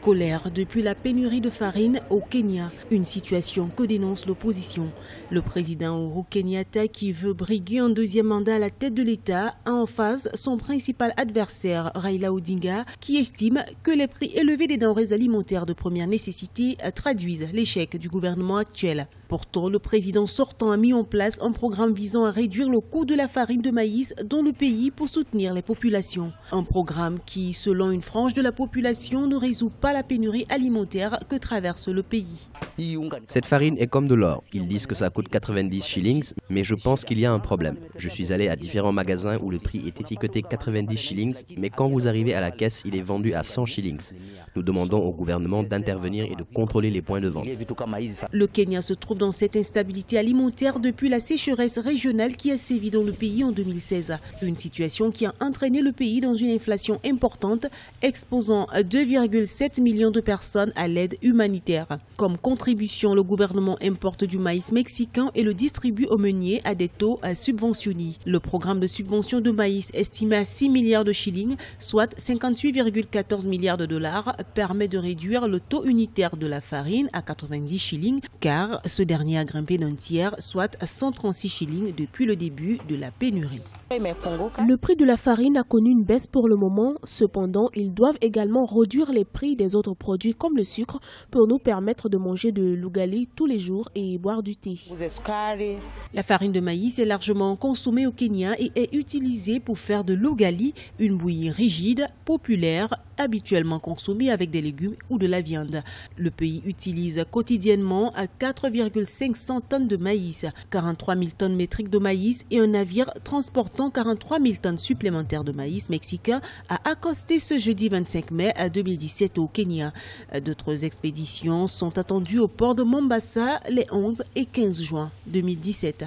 Colère depuis la pénurie de farine au Kenya, une situation que dénonce l'opposition. Le président Uhuru Kenyatta, qui veut briguer un deuxième mandat à la tête de l'État, a en face son principal adversaire, Raila Odinga, qui estime que les prix élevés des denrées alimentaires de première nécessité traduisent l'échec du gouvernement actuel. Pourtant, le président sortant a mis en place un programme visant à réduire le coût de la farine de maïs dans le pays pour soutenir les populations. Un programme qui, selon une frange de la population, ne résout pas la pénurie alimentaire que traverse le pays. Cette farine est comme de l'or. Ils disent que ça coûte 90 shillings, mais je pense qu'il y a un problème. Je suis allé à différents magasins où le prix est étiqueté 90 shillings, mais quand vous arrivez à la caisse, il est vendu à 100 shillings. Nous demandons au gouvernement d'intervenir et de contrôler les points de vente. Le Kenya se trouve dans cette instabilité alimentaire depuis la sécheresse régionale qui a sévi dans le pays en 2016. Une situation qui a entraîné le pays dans une inflation importante, exposant 2,7 millions de personnes à l'aide humanitaire. Comme contribution, le gouvernement importe du maïs mexicain et le distribue aux meuniers à des taux subventionnés. Le programme de subvention de maïs estimé à 6 milliards de shillings, soit 58,14 milliards de dollars, permet de réduire le taux unitaire de la farine à 90 shillings, car ce dernier a grimpé d'un tiers, soit à 136 shillings depuis le début de la pénurie. Le prix de la farine a connu une baisse pour le moment. Cependant, ils doivent également réduire les prix des autres produits comme le sucre pour nous permettre de manger de l'ugali tous les jours et boire du thé. La farine de maïs est largement consommée au Kenya et est utilisée pour faire de l'ugali, une bouillie rigide, populaire, habituellement consommée avec des légumes ou de la viande. Le pays utilise quotidiennement 4,500 tonnes de maïs, 43 000 tonnes métriques de maïs et un navire transportant 43 000 tonnes supplémentaires de maïs mexicain a accosté ce jeudi 25 mai 2017 au Kenya. D'autres expéditions sont attendues au port de Mombasa les 11 et 15 juin 2017.